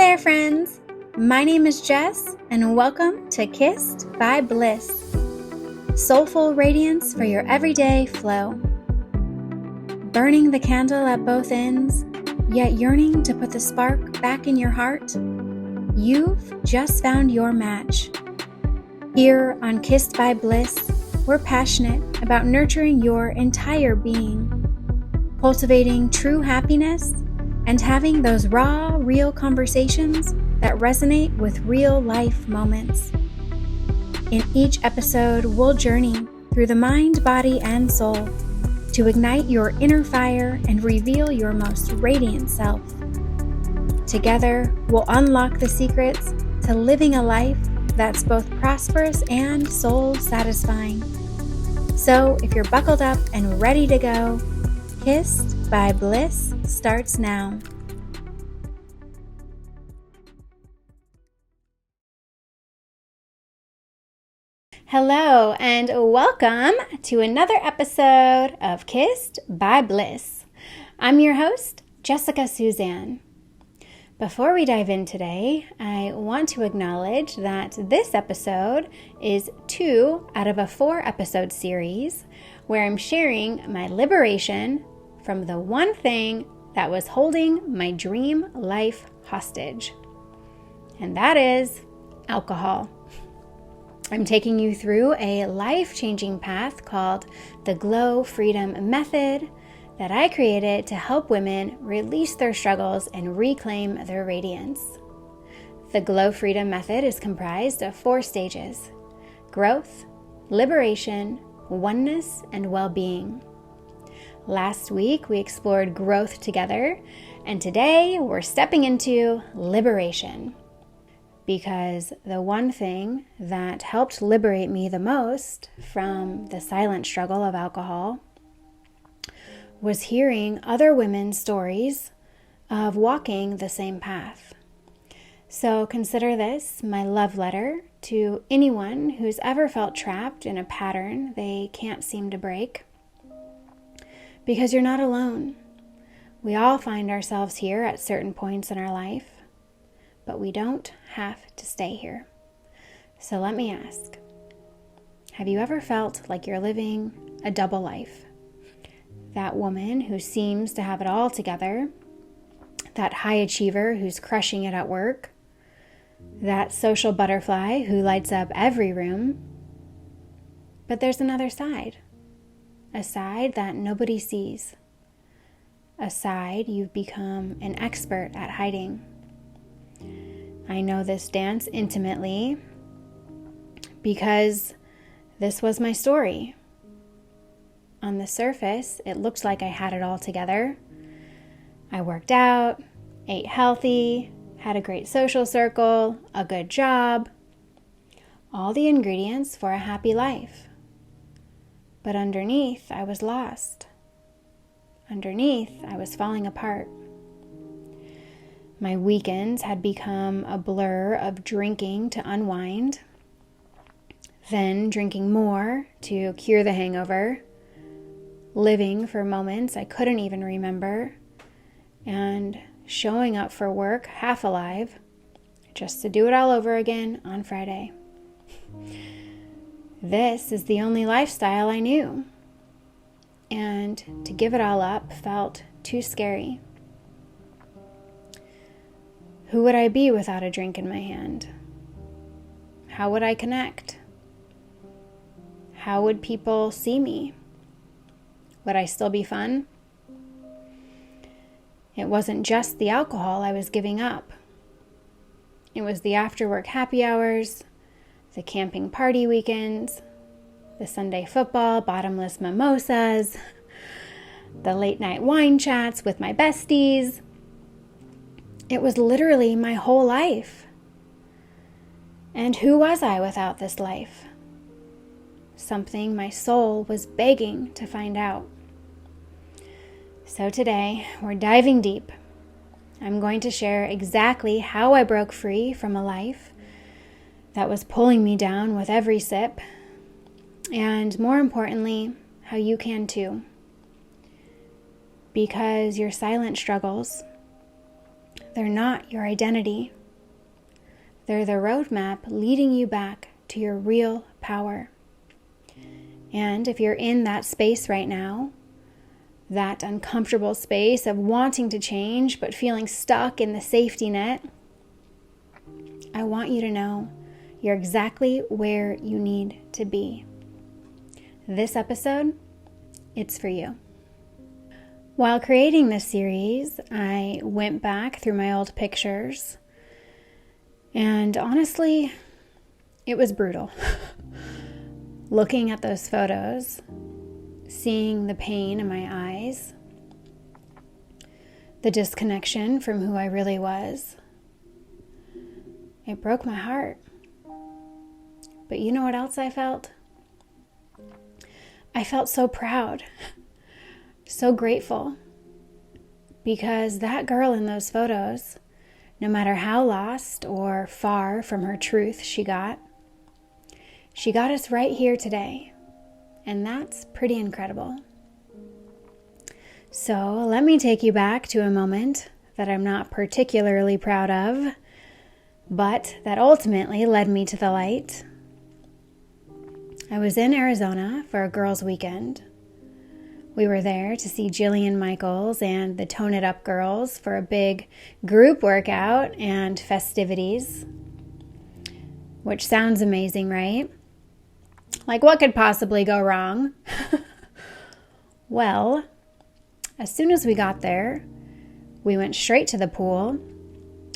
there, friends! My name is Jess, and welcome to Kissed by Bliss. Soulful radiance for your everyday flow. Burning the candle at both ends, yet yearning to put the spark back in your heart? You've just found your match. Here on Kissed by Bliss, we're passionate about nurturing your entire being, cultivating true happiness, and having those raw, real conversations that resonate with real-life moments. In each episode, we'll journey through the mind, body, and soul to ignite your inner fire and reveal your most radiant self. Together, we'll unlock the secrets to living a life that's both prosperous and soul-satisfying. So, if you're buckled up and ready to go, Kissed by Bliss starts now. Hello and welcome to another episode of Kissed by Bliss. I'm your host, Jessica Suzanne. Before we dive in today, I want to acknowledge that this episode is 2 out of a 4-episode series where I'm sharing my liberation from the one thing that was holding my dream life hostage, and that is alcohol. I'm taking you through a life-changing path called the Glow Freedom Method that I created to help women release their struggles and reclaim their radiance. The Glow Freedom Method is comprised of 4 stages: growth, liberation, oneness, and well-being. Last week, we explored growth together, and today we're stepping into liberation. Because the one thing that helped liberate me the most from the silent struggle of alcohol was hearing other women's stories of walking the same path. So consider this my love letter to anyone who's ever felt trapped in a pattern they can't seem to break. Because you're not alone. We all find ourselves here at certain points in our life, but we don't have to stay here. So let me ask, have you ever felt like you're living a double life? That woman who seems to have it all together, that high achiever who's crushing it at work, that social butterfly who lights up every room. But there's another side, a side that nobody sees, a side you've become an expert at hiding. I know this dance intimately because this was my story. On the surface, it looked like I had it all together. I worked out, ate healthy, had a great social circle, a good job, all the ingredients for a happy life. But underneath, I was lost. Underneath, I was falling apart. My weekends had become a blur of drinking to unwind, then drinking more to cure the hangover, living for moments I couldn't even remember, and showing up for work half alive just to do it all over again on Friday. This is the only lifestyle I knew, and to give it all up felt too scary. Who would I be without a drink in my hand? How would I connect? How would people see me? Would I still be fun? It wasn't just the alcohol I was giving up. It was the after-work happy hours, the camping party weekends, the Sunday football bottomless mimosas, the late-night wine chats with my besties. It was literally my whole life. And who was I without this life? Something my soul was begging to find out. So today, we're diving deep. I'm going to share exactly how I broke free from a life that was pulling me down with every sip, and more importantly, how you can too. Because your silent struggles, they're not your identity. They're the roadmap leading you back to your real power. And if you're in that space right now, that uncomfortable space of wanting to change but feeling stuck in the safety net, I want you to know you're exactly where you need to be. This episode, it's for you. While creating this series, I went back through my old pictures, and honestly, it was brutal. Looking at those photos, seeing the pain in my eyes, the disconnection from who I really was, it broke my heart. But you know what else I felt? I felt so proud, so grateful, because that girl in those photos, no matter how lost or far from her truth she got us right here today. And that's pretty incredible. So let me take you back to a moment that I'm not particularly proud of, but that ultimately led me to the light. I was in Arizona for a girls' weekend. We were there to see Jillian Michaels and the Tone It Up girls for a big group workout and festivities, which sounds amazing, right? Like, what could possibly go wrong? Well, as soon as we got there, we went straight to the pool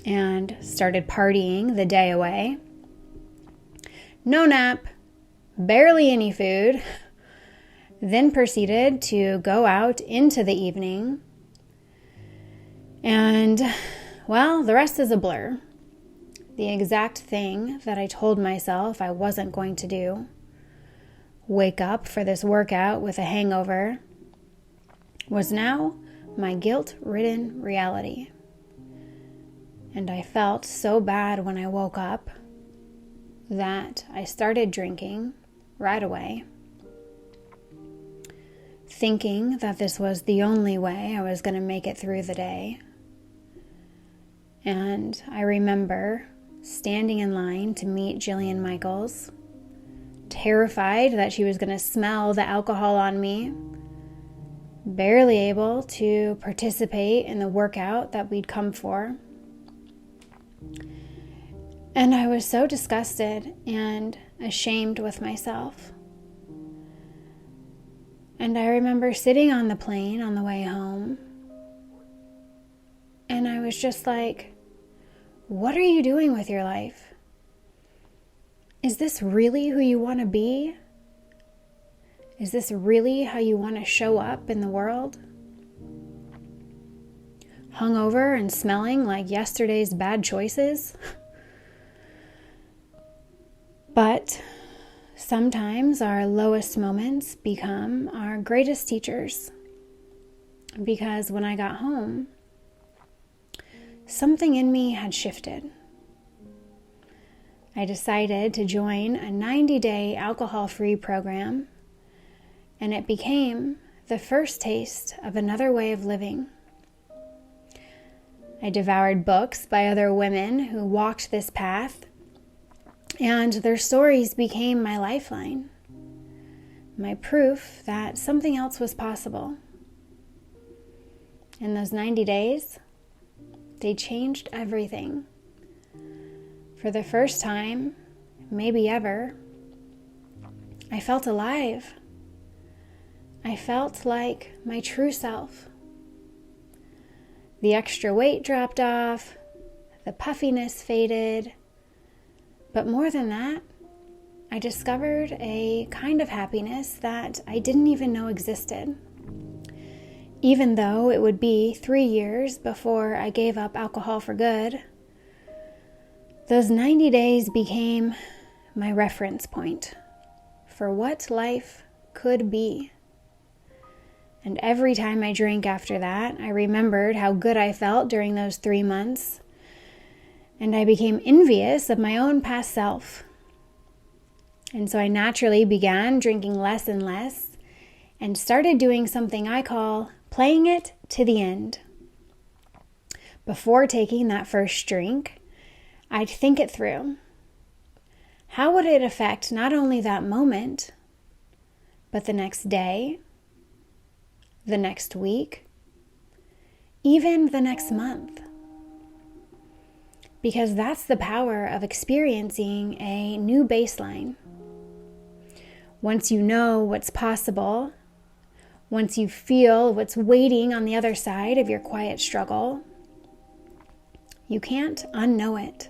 and started partying the day away. No nap, barely any food, then proceeded to go out into the evening. And, well, the rest is a blur. The exact thing that I told myself I wasn't going to do, wake up for this workout with a hangover, was now my guilt-ridden reality. And I felt so bad when I woke up that I started drinking right away, thinking that this was the only way I was going to make it through the day. And I remember standing in line to meet Jillian Michaels, terrified that she was going to smell the alcohol on me, barely able to participate in the workout that we'd come for. And I was so disgusted and ashamed with myself. And I remember sitting on the plane on the way home, and I was just like, what are you doing with your life? Is this really who you want to be? Is this really how you want to show up in the world? Hungover and smelling like yesterday's bad choices? But sometimes our lowest moments become our greatest teachers. Because when I got home, something in me had shifted. I decided to join a 90-day alcohol-free program, and it became the first taste of another way of living. I devoured books by other women who walked this path, and their stories became my lifeline, my proof that something else was possible. In those 90 days, they changed everything. For the first time, maybe ever, I felt alive. I felt like my true self. The extra weight dropped off, the puffiness faded, but more than that, I discovered a kind of happiness that I didn't even know existed. Even though it would be 3 years before I gave up alcohol for good, those 90 days became my reference point for what life could be. And every time I drank after that, I remembered how good I felt during those 3 months, and I became envious of my own past self. And so I naturally began drinking less and less and started doing something I call playing it to the end. Before taking that first drink, I'd think it through. How would it affect not only that moment, but the next day, the next week, even the next month? Because that's the power of experiencing a new baseline. Once you know what's possible, once you feel what's waiting on the other side of your quiet struggle, you can't unknow it.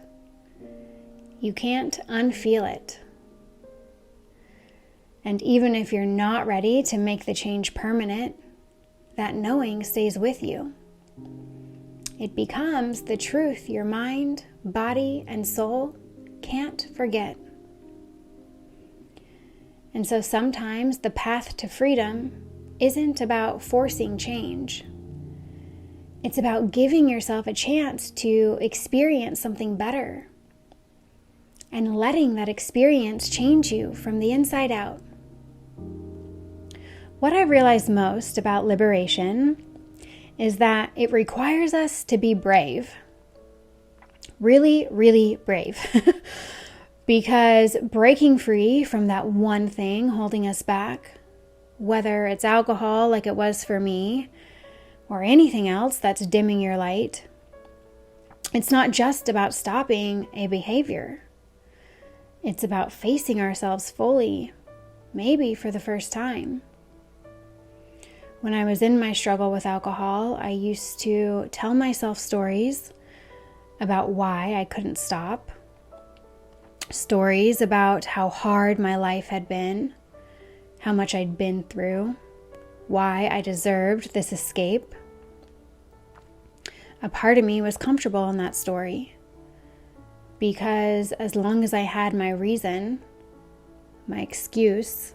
You can't unfeel it. And even if you're not ready to make the change permanent, that knowing stays with you. It becomes the truth your mind, body, and soul can't forget. And so sometimes the path to freedom isn't about forcing change. It's about giving yourself a chance to experience something better and letting that experience change you from the inside out. What I realized most about liberation is that it requires us to be brave. Really, really brave. Because breaking free from that one thing holding us back, whether it's alcohol like it was for me, or anything else that's dimming your light, it's not just about stopping a behavior. It's about facing ourselves fully, maybe for the first time. When I was in my struggle with alcohol, I used to tell myself stories about why I couldn't stop. Stories about how hard my life had been, how much I'd been through, why I deserved this escape. A part of me was comfortable in that story because as long as I had my reason, my excuse,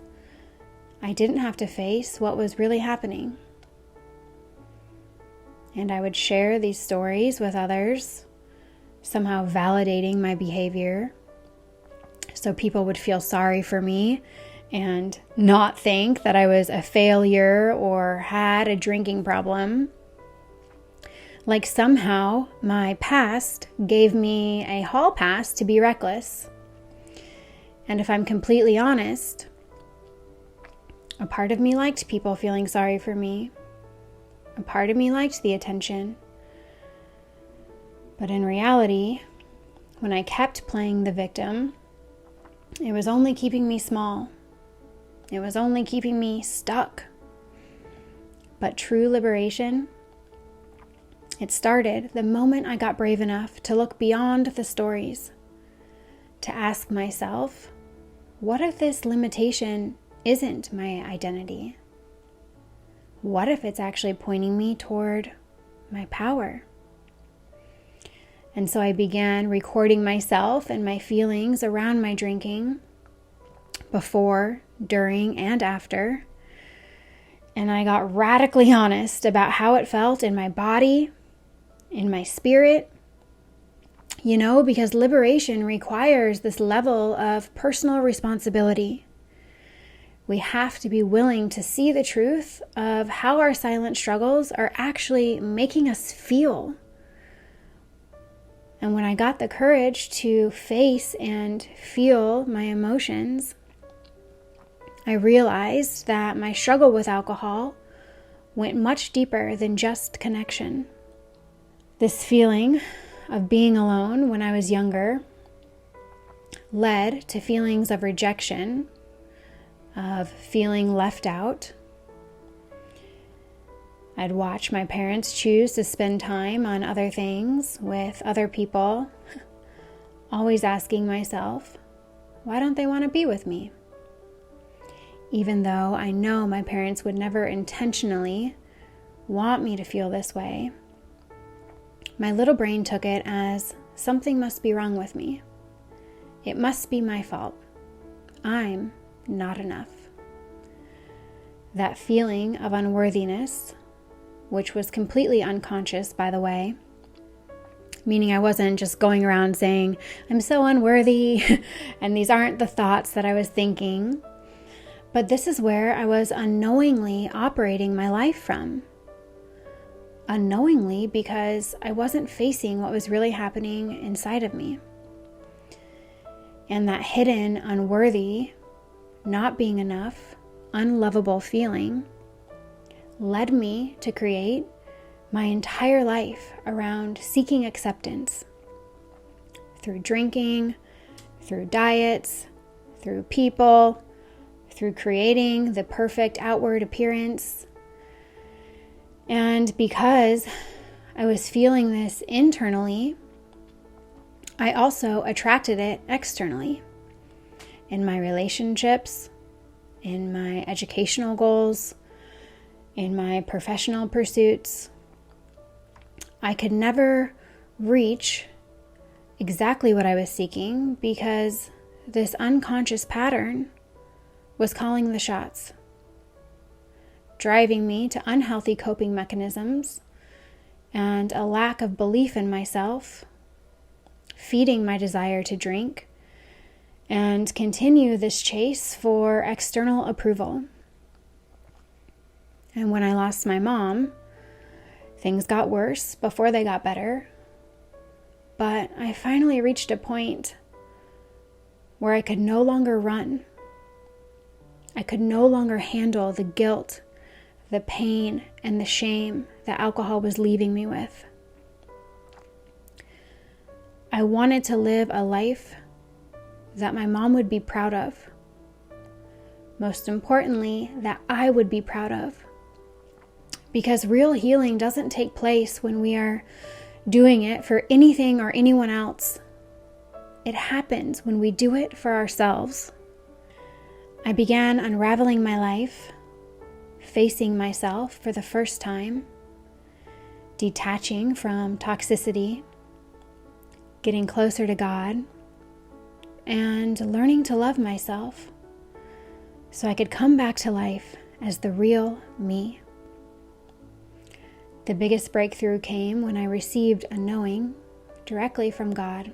I didn't have to face what was really happening. And I would share these stories with others, somehow validating my behavior, so people would feel sorry for me and not think that I was a failure or had a drinking problem. Like somehow my past gave me a hall pass to be reckless. And if I'm completely honest, a part of me liked people feeling sorry for me. A part of me liked the attention. But in reality, when I kept playing the victim, it was only keeping me small. It was only keeping me stuck. But true liberation, it started the moment I got brave enough to look beyond the stories, to ask myself, what if this limitation isn't my identity? What if it's actually pointing me toward my power? And so I began recording myself and my feelings around my drinking, before, during, and after. And I got radically honest about how it felt in my body, in my spirit. Because liberation requires this level of personal responsibility. We have to be willing to see the truth of how our silent struggles are actually making us feel. And when I got the courage to face and feel my emotions, I realized that my struggle with alcohol went much deeper than just connection. This feeling of being alone when I was younger led to feelings of rejection, of feeling left out. I'd watch my parents choose to spend time on other things with other people, always asking myself, why don't they want to be with me? Even though I know my parents would never intentionally want me to feel this way, my little brain took it as something must be wrong with me. It must be my fault. I'm not enough. That feeling of unworthiness, which was completely unconscious, by the way, meaning I wasn't just going around saying, I'm so unworthy, and these aren't the thoughts that I was thinking. But this is where I was unknowingly operating my life from. Unknowingly because I wasn't facing what was really happening inside of me. And that hidden, unworthy, not being enough, unlovable feeling led me to create my entire life around seeking acceptance through drinking, through diets, through people, through creating the perfect outward appearance. And because I was feeling this internally, I also attracted it externally in my relationships, in my educational goals, in my professional pursuits. I could never reach exactly what I was seeking because this unconscious pattern was calling the shots, driving me to unhealthy coping mechanisms and a lack of belief in myself, feeding my desire to drink and continue this chase for external approval. And when I lost my mom, things got worse before they got better. But I finally reached a point where I could no longer run. I could no longer handle the guilt, the pain, and the shame that alcohol was leaving me with. I wanted to live a life that my mom would be proud of. Most importantly, that I would be proud of. Because real healing doesn't take place when we are doing it for anything or anyone else. It happens when we do it for ourselves. I began unraveling my life, facing myself for the first time, detaching from toxicity, getting closer to God, and learning to love myself so I could come back to life as the real me. The biggest breakthrough came when I received a knowing directly from God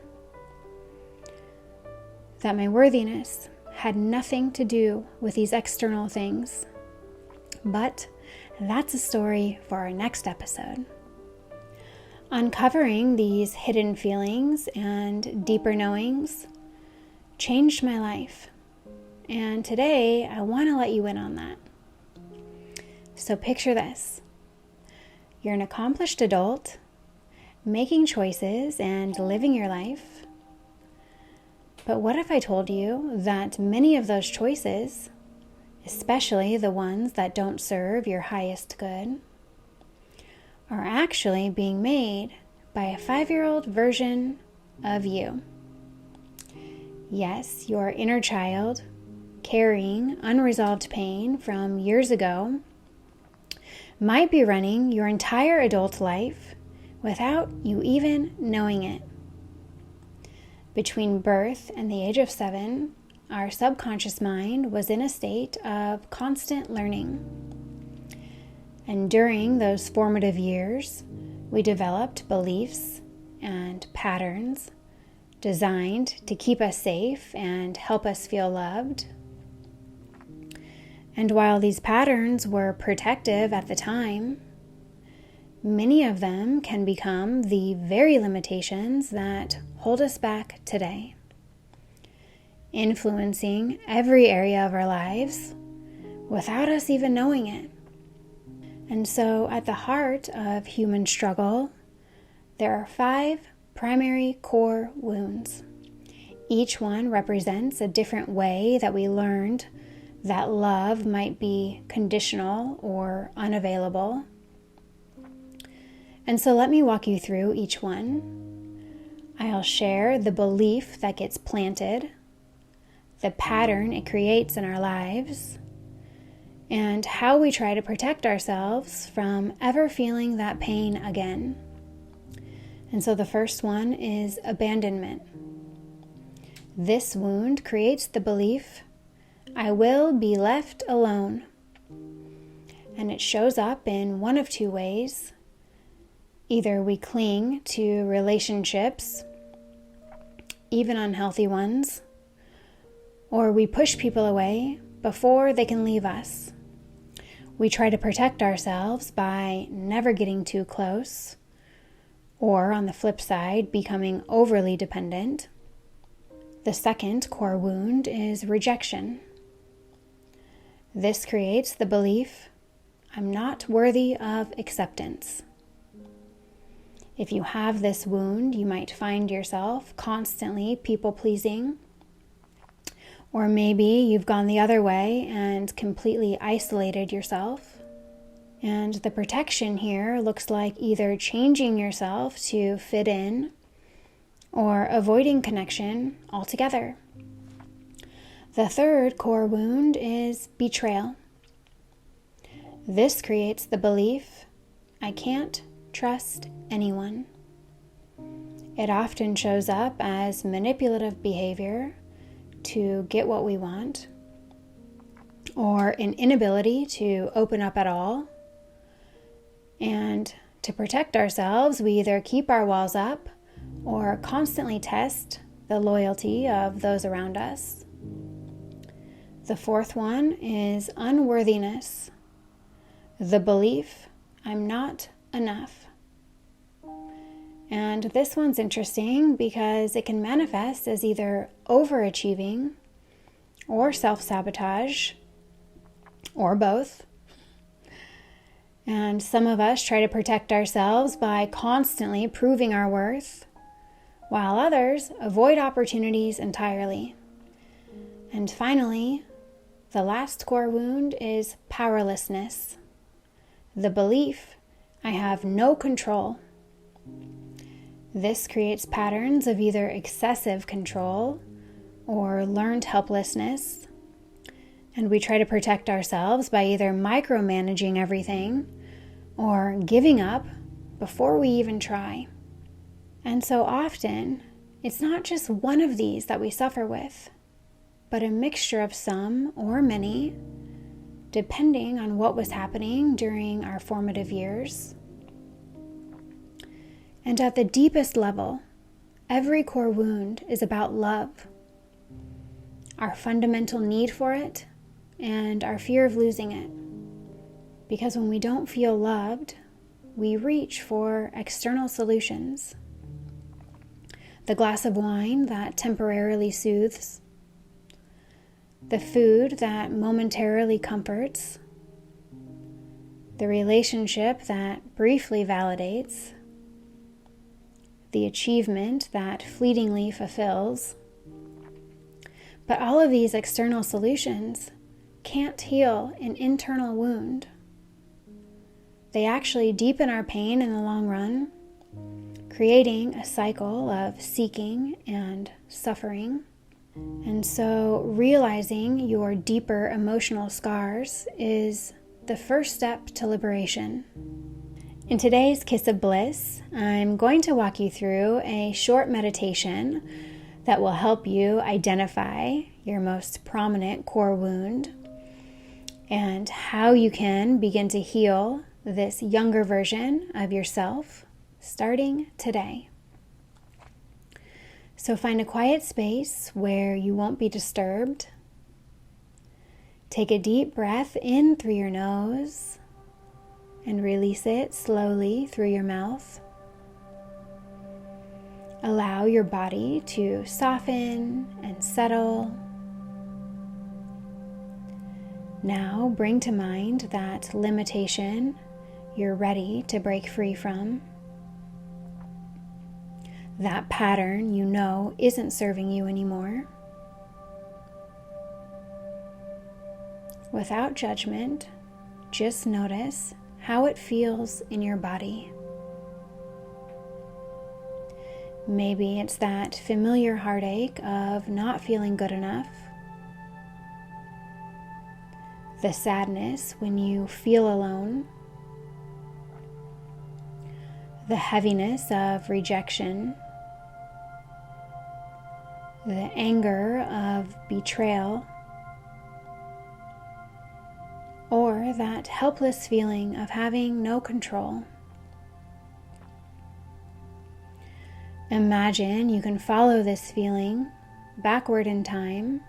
that my worthiness had nothing to do with these external things. But that's a story for our next episode. Uncovering these hidden feelings and deeper knowings changed my life. And today I want to let you in on that. So picture this. You're an accomplished adult, making choices and living your life. But what if I told you that many of those choices, especially the ones that don't serve your highest good, are actually being made by a 5-year-old version of you? Yes, your inner child, carrying unresolved pain from years ago, might be running your entire adult life without you even knowing it. Between birth and the age of 7, our subconscious mind was in a state of constant learning. And during those formative years, we developed beliefs and patterns designed to keep us safe and help us feel loved. And while these patterns were protective at the time, many of them can become the very limitations that hold us back today, influencing every area of our lives without us even knowing it. And so at the heart of human struggle, there are 5 primary core wounds. Each one represents a different way that we learned that love might be conditional or unavailable. And so let me walk you through each one. I'll share the belief that gets planted, the pattern it creates in our lives, and how we try to protect ourselves from ever feeling that pain again. And so the first one is abandonment. This wound creates the belief, I will be left alone. And it shows up in one of 2 ways. Either we cling to relationships, even unhealthy ones, or we push people away before they can leave us. We try to protect ourselves by never getting too close, or on the flip side, becoming overly dependent. The second core wound is rejection. This creates the belief, I'm not worthy of acceptance. If you have this wound, you might find yourself constantly people-pleasing, or maybe you've gone the other way and completely isolated yourself. And the protection here looks like either changing yourself to fit in or avoiding connection altogether. The third core wound is betrayal. This creates the belief, I can't trust anyone. It often shows up as manipulative behavior to get what we want, or an inability to open up at all. And to protect ourselves, we either keep our walls up or constantly test the loyalty of those around us. The fourth one is unworthiness. The belief, I'm not enough. And this one's interesting because it can manifest as either overachieving or self-sabotage or both. And some of us try to protect ourselves by constantly proving our worth, while others avoid opportunities entirely. And finally, the last core wound is powerlessness. The belief, I have no control. This creates patterns of either excessive control or learned helplessness. And we try to protect ourselves by either micromanaging everything or giving up before we even try. And so often, it's not just one of these that we suffer with, but a mixture of some or many, depending on what was happening during our formative years. And at the deepest level, every core wound is about love, our fundamental need for it, and our fear of losing it. Because when we don't feel loved, we reach for external solutions. The glass of wine that temporarily soothes, the food that momentarily comforts, the relationship that briefly validates, the achievement that fleetingly fulfills. But all of these external solutions can't heal an internal wound. They actually deepen our pain in the long run, creating a cycle of seeking and suffering. And so realizing your deeper emotional scars is the first step to liberation. In today's Kiss of Bliss, I'm going to walk you through a short meditation that will help you identify your most prominent core wound and how you can begin to heal this younger version of yourself starting today. So find a quiet space where you won't be disturbed. Take a deep breath in through your nose and release it slowly through your mouth. Allow your body to soften and settle. Now bring to mind that limitation you're ready to break free from. That pattern you know isn't serving you anymore. Without judgment, just notice how it feels in your body. Maybe it's that familiar heartache of not feeling good enough, the sadness when you feel alone, the heaviness of rejection, the anger of betrayal, or that helpless feeling of having no control. Imagine you can follow this feeling backward in time,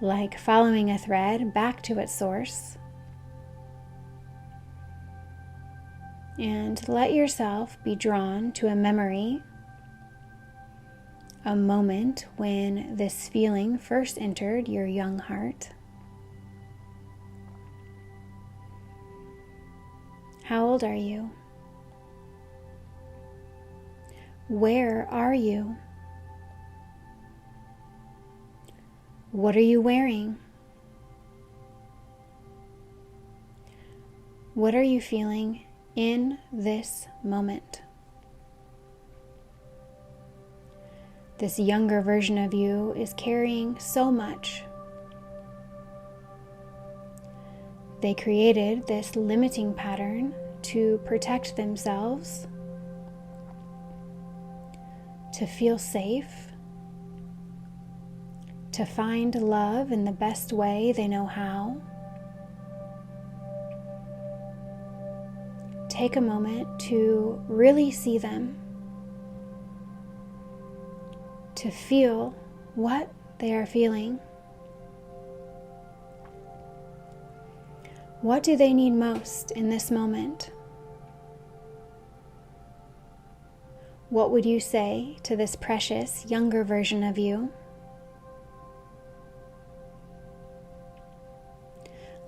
like following a thread back to its source. And let yourself be drawn to a memory, a moment when this feeling first entered your young heart. How old are you? Where are you? What are you wearing? What are you feeling in this moment? This younger version of you is carrying so much. They created this limiting pattern to protect themselves, to feel safe, to find love in the best way they know how. Take a moment to really see them, to feel what they are feeling. What do they need most in this moment? What would you say to this precious younger version of you?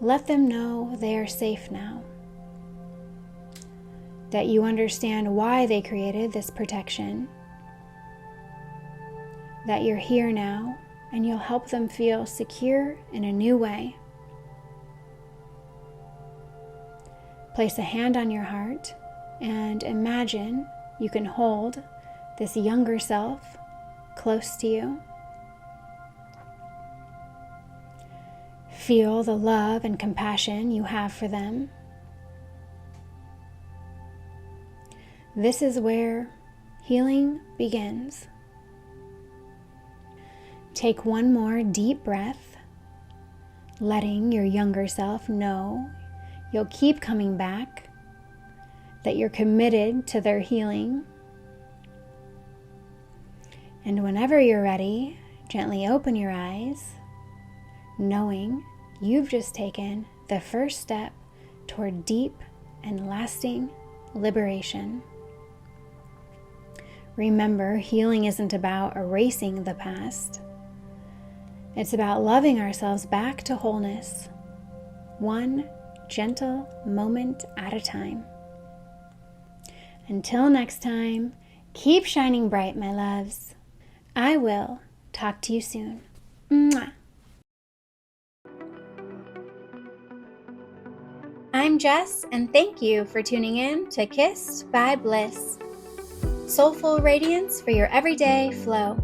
Let them know they are safe now, that you understand why they created this protection, that you're here now and you'll help them feel secure in a new way. Place a hand on your heart and imagine you can hold this younger self close to you. Feel the love and compassion you have for them. This is where healing begins. Take one more deep breath, letting your younger self know you'll keep coming back, that you're committed to their healing. And whenever you're ready, gently open your eyes, knowing you've just taken the first step toward deep and lasting liberation. Remember, healing isn't about erasing the past. It's about loving ourselves back to wholeness, one gentle moment at a time. Until next time, keep shining bright, my loves. I will talk to you soon. Mwah. I'm Jess, and thank you for tuning in to Kissed by Bliss. Soulful radiance for your everyday flow.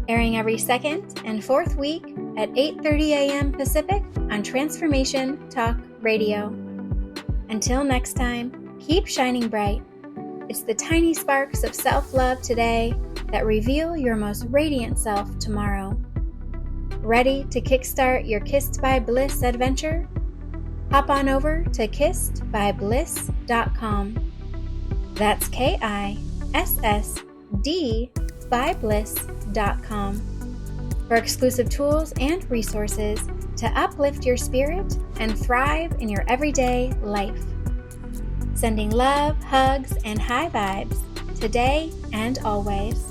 Airing every second and fourth week at 8:30 a.m. Pacific on Transformation Talk Radio. Until next time, keep shining bright. It's the tiny sparks of self-love today that reveal your most radiant self tomorrow. Ready to kickstart your Kissed by Bliss adventure? Hop on over to kissedbybliss.com. That's KISSD by Bliss.com for exclusive tools and resources to uplift your spirit and thrive in your everyday life. Sending love, hugs, and high vibes today and always.